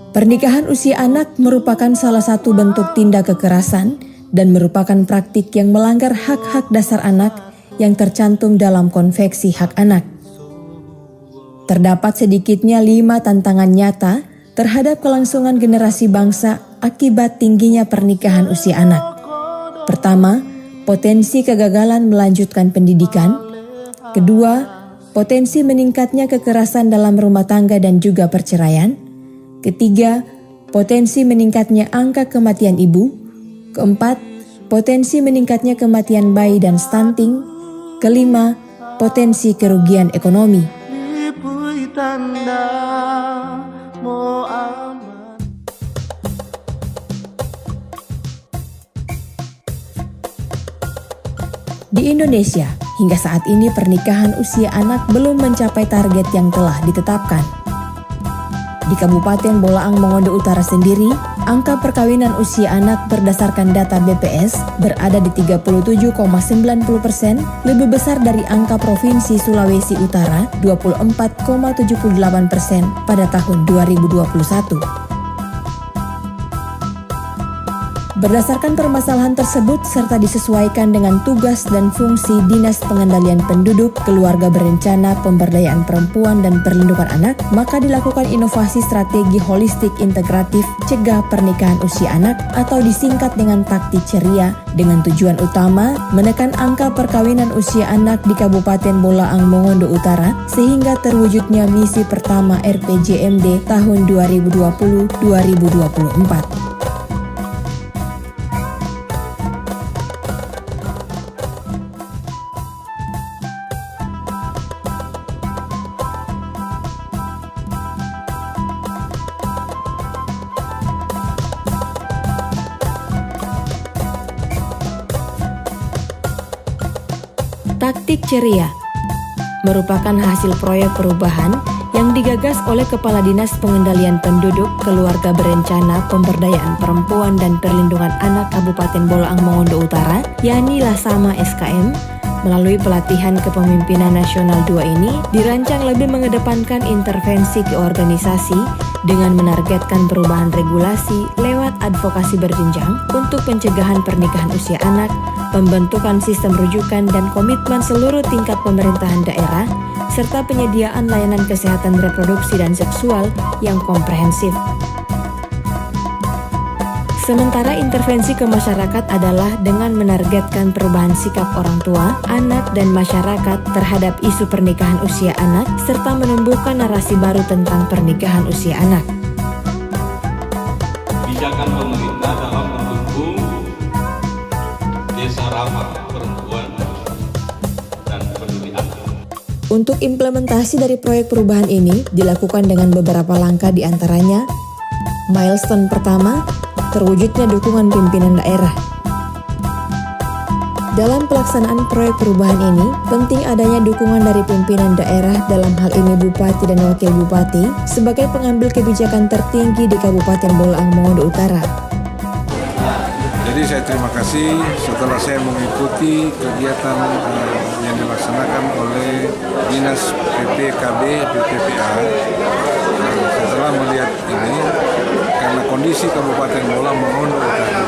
Pernikahan usia anak merupakan salah satu bentuk tindak kekerasan dan merupakan praktik yang melanggar hak-hak dasar anak yang tercantum dalam Konvensi Hak Anak. Terdapat sedikitnya 5 tantangan nyata terhadap kelangsungan generasi bangsa akibat tingginya pernikahan usia anak. Pertama, potensi kegagalan melanjutkan pendidikan. Kedua, potensi meningkatnya kekerasan dalam rumah tangga dan juga perceraian. Ketiga, potensi meningkatnya angka kematian ibu. Keempat, potensi meningkatnya kematian bayi dan stunting. Kelima, potensi kerugian ekonomi. Di Indonesia, hingga saat ini pernikahan usia anak belum mencapai target yang telah ditetapkan. Di Kabupaten Bolaang Mongondo Utara sendiri, angka perkawinan usia anak berdasarkan data BPS berada di 37,90%, lebih besar dari angka Provinsi Sulawesi Utara 24,78% pada tahun 2021. Berdasarkan permasalahan tersebut serta disesuaikan dengan tugas dan fungsi Dinas Pengendalian Penduduk, Keluarga Berencana, Pemberdayaan Perempuan dan Perlindungan Anak, maka dilakukan inovasi strategi holistik integratif cegah pernikahan usia anak atau disingkat dengan Taktik Ceria dengan tujuan utama menekan angka perkawinan usia anak di Kabupaten Bolaang Mongondo Utara sehingga terwujudnya misi pertama RPJMD tahun 2020-2024. Taktik Ceria merupakan hasil proyek perubahan yang digagas oleh Kepala Dinas Pengendalian Penduduk, Keluarga Berencana, Pemberdayaan Perempuan dan Perlindungan Anak Kabupaten Bolaang Mongondo Utara, yakni Lasama SKM. Melalui pelatihan kepemimpinan nasional 2 ini dirancang lebih mengedepankan intervensi ke organisasi dengan menargetkan perubahan regulasi lewat advokasi berjenjang untuk pencegahan pernikahan usia anak, pembentukan sistem rujukan dan komitmen seluruh tingkat pemerintahan daerah, serta penyediaan layanan kesehatan reproduksi dan seksual yang komprehensif. Sementara intervensi ke masyarakat adalah dengan menargetkan perubahan sikap orang tua, anak, dan masyarakat terhadap isu pernikahan usia anak, serta menumbuhkan narasi baru tentang pernikahan usia anak. Kebijakan pemerintah dalam mendukung desa ramah perempuan dan peduli anak. Untuk implementasi dari proyek perubahan ini dilakukan dengan beberapa langkah diantaranya. Milestone pertama, terwujudnya dukungan pimpinan daerah. Dalam pelaksanaan proyek perubahan ini, penting adanya dukungan dari pimpinan daerah dalam hal ini Bupati dan Wakil Bupati sebagai pengambil kebijakan tertinggi di Kabupaten Bolaang Mongondo Utara. Jadi saya terima kasih setelah saya mengikuti kegiatan yang dilaksanakan oleh Dinas PPKB, BPPA. Setelah melihat ini, karena kondisi Kabupaten Bolaang Mongondo Utara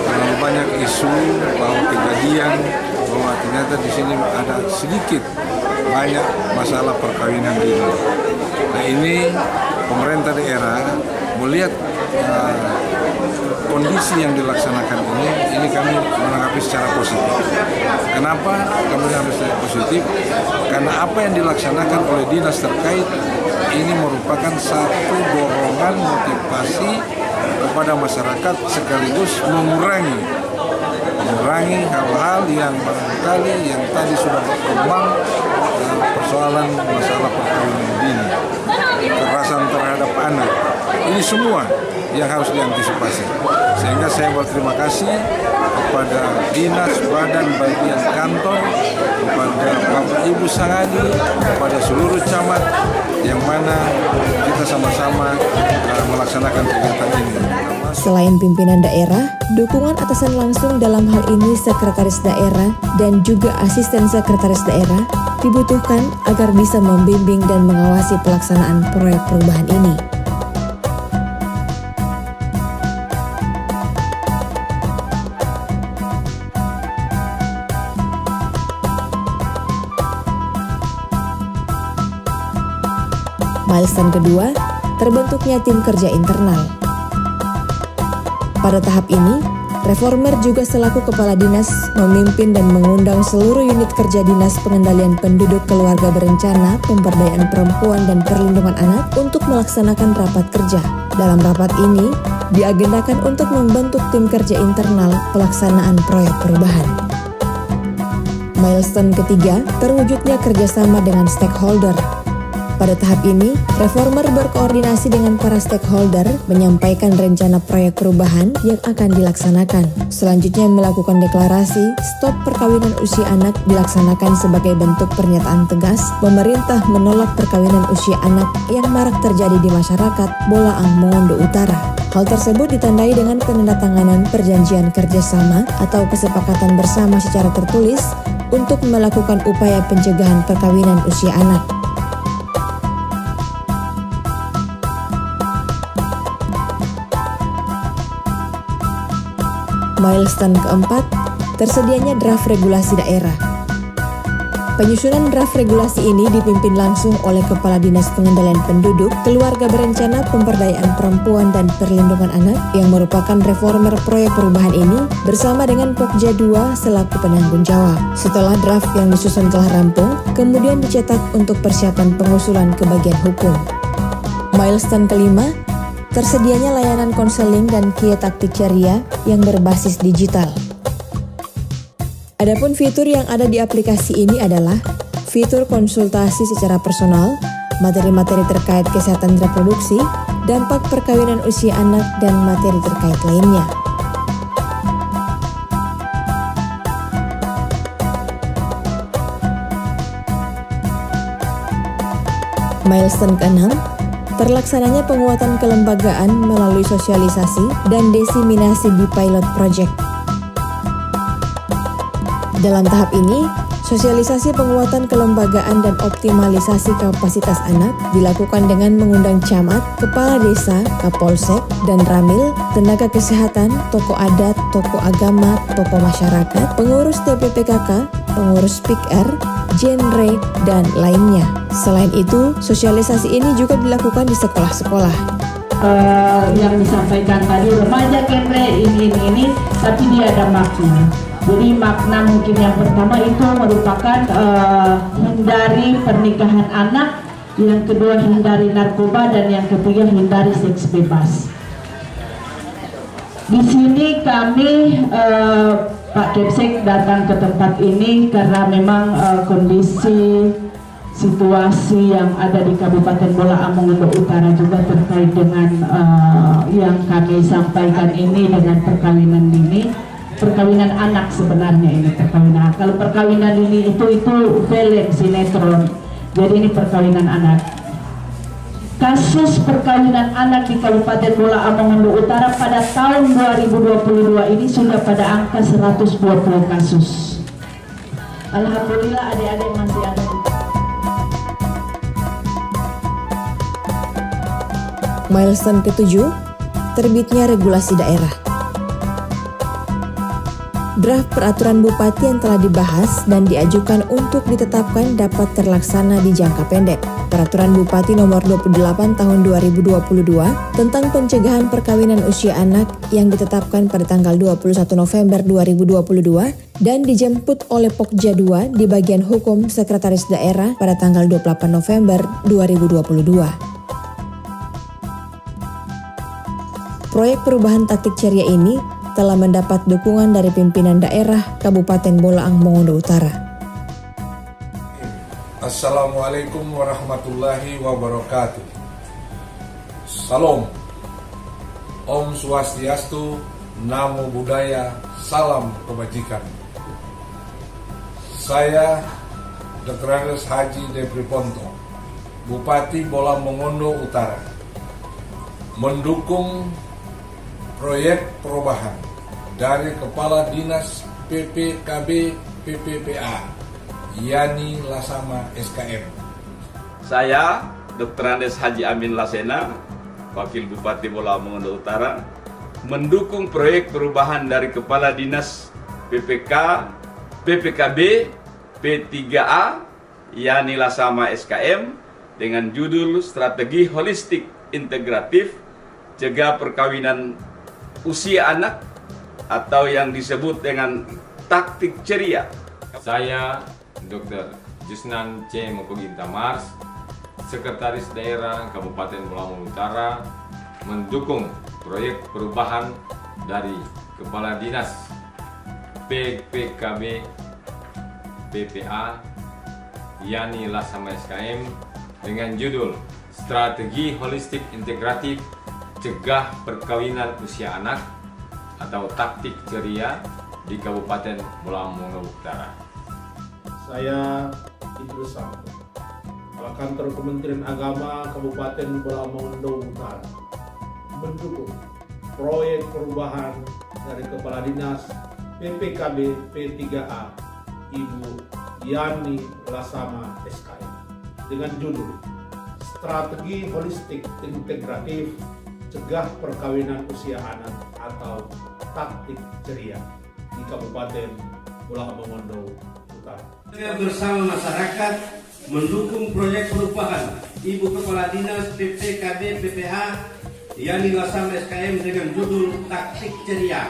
terlalu banyak isu bahwa kejadian bahwa ternyata di sini ada sedikit banyak masalah perkawinan dini. Nah ini pemerintah daerah melihat kondisi yang dilaksanakan ini kami menanggapi secara positif. Kenapa kami menanggapi secara positif? Karena apa yang dilaksanakan oleh dinas terkait ini merupakan satu dorongan motivasi kepada masyarakat sekaligus mengurangi hal-hal yang barangkali yang tadi sudah berkembang persoalan masalah perkawinan dini, kekerasan terhadap anak. Ini semua yang harus diantisipasi. Sehingga saya berterima kasih kepada dinas, badan, bagian kantor, kepada Bapak Ibu Sangadi, kepada seluruh camat yang mana kita sama-sama melaksanakan kegiatan ini. Selain pimpinan daerah, dukungan atasan langsung dalam hal ini sekretaris daerah dan juga asisten sekretaris daerah, dibutuhkan agar bisa membimbing dan mengawasi pelaksanaan proyek perubahan ini. Milestone kedua, terbentuknya tim kerja internal. Pada tahap ini, Reformer juga selaku Kepala Dinas memimpin dan mengundang seluruh unit kerja Dinas Pengendalian Penduduk Keluarga Berencana, Pemberdayaan Perempuan dan Perlindungan Anak untuk melaksanakan rapat kerja. Dalam rapat ini, diagendakan untuk membentuk tim kerja internal pelaksanaan proyek perubahan. Milestone ketiga, terwujudnya kerjasama dengan stakeholder. Pada tahap ini, Reformer berkoordinasi dengan para stakeholder menyampaikan rencana proyek perubahan yang akan dilaksanakan. Selanjutnya melakukan deklarasi stop perkawinan usia anak dilaksanakan sebagai bentuk pernyataan tegas pemerintah menolak perkawinan usia anak yang marak terjadi di masyarakat Bolaang Mongondo Utara. Hal tersebut ditandai dengan penandatanganan perjanjian kerjasama atau kesepakatan bersama secara tertulis untuk melakukan upaya pencegahan perkawinan usia anak. Milestone keempat, tersedianya draft regulasi daerah. Penyusunan draft regulasi ini dipimpin langsung oleh Kepala Dinas Pengendalian Penduduk, Keluarga Berencana, Pemberdayaan Perempuan dan Perlindungan Anak yang merupakan reformer proyek perubahan ini bersama dengan Pokja 2 selaku penanggung jawab. Setelah draft yang disusun telah rampung, kemudian dicetak untuk persiapan pengusulan ke bagian hukum. Milestone kelima, tersedianya layanan konseling dan Kia Taktik Ceria yang berbasis digital. Adapun fitur yang ada di aplikasi ini adalah fitur konsultasi secara personal, materi-materi terkait kesehatan reproduksi, dampak perkawinan usia anak, dan materi terkait lainnya. Milestone ke-6, terlaksananya penguatan kelembagaan melalui sosialisasi dan diseminasi di pilot project. Dalam tahap ini, sosialisasi penguatan kelembagaan dan optimalisasi kapasitas anak dilakukan dengan mengundang camat, kepala desa, kapolsek, dan ramil, tenaga kesehatan, tokoh adat, tokoh agama, tokoh masyarakat, pengurus TPPKK, pengurus PIKR, genre, dan lainnya. Selain itu, sosialisasi ini juga dilakukan di sekolah-sekolah. Yang disampaikan tadi remaja kere ini, tapi dia ada makna. Jadi makna mungkin yang pertama itu merupakan hindari pernikahan anak, yang kedua hindari narkoba, dan yang ketiga hindari seks bebas. Di sini kami Pak Kepsek datang ke tempat ini karena memang kondisi situasi yang ada di Kabupaten Bolaang Mongondo Utara juga terkait dengan yang kami sampaikan ini dengan perkawinan dini, perkawinan anak sebenarnya ini perkawinan. Kalau perkawinan dini itu film sinetron, jadi ini perkawinan anak. Kasus perkawinan anak di Kabupaten Bolaang Mongondo Utara pada tahun 2022 ini sudah pada angka 120 kasus. Alhamdulillah adik-adik masih ada. Milestone ke-7, terbitnya regulasi daerah. Draft peraturan bupati yang telah dibahas dan diajukan untuk ditetapkan dapat terlaksana di jangka pendek. Peraturan Bupati nomor 28 tahun 2022 tentang pencegahan perkawinan usia anak yang ditetapkan pada tanggal 21 November 2022 dan dijemput oleh Pokja 2 di bagian hukum Sekretaris Daerah pada tanggal 28 November 2022. Proyek perubahan taktik ceria ini telah mendapat dukungan dari pimpinan daerah Kabupaten Bolaang Mongondo Utara. Assalamualaikum warahmatullahi wabarakatuh. Salam. Om Swastiastu, Namo Buddhaya, Salam Kebajikan. Saya Dr. Andes Haji Depri Ponto, Bupati Bolaang Mongondo Utara, mendukung proyek perubahan dari Kepala Dinas PPKB PPPA Yani Lasama SKM. Saya, Dr. Andes Haji Amin Lasena, Wakil Bupati Bola Mongondo Utara, mendukung proyek perubahan dari Kepala Dinas PPK, PPKB, P3A, Yani Lasama SKM, dengan judul Strategi Holistik Integratif Cegah Perkawinan Usia Anak atau yang disebut dengan taktik ceria. Saya Dr. Jusnan C. Mokoginta Mars, Sekretaris Daerah Kabupaten Bola Mongondo Utara, mendukung proyek perubahan dari Kepala Dinas PPKB PPA Yani Lasama SKM dengan judul Strategi Holistik Integratif Cegah Perkawinan Usia Anak atau taktik ceria di Kabupaten Bola Mongondo Utara. Saya Idrus Sampo, Kepala Kantor Kementerian Agama Kabupaten Bola Mongondo Utara, mendukung proyek perubahan dari Kepala Dinas PPKB P3A Ibu Yani Lasama SKM dengan judul Strategi Holistik Integratif Cegah Perkawinan Usia Anak atau taktik ceria di Kabupaten Bola Mongondo Utara. Saya bersama masyarakat mendukung proyek perubahan Ibu Kepala Dinas PPKB PPA Yani Lasama SKM dengan judul taktik ceria.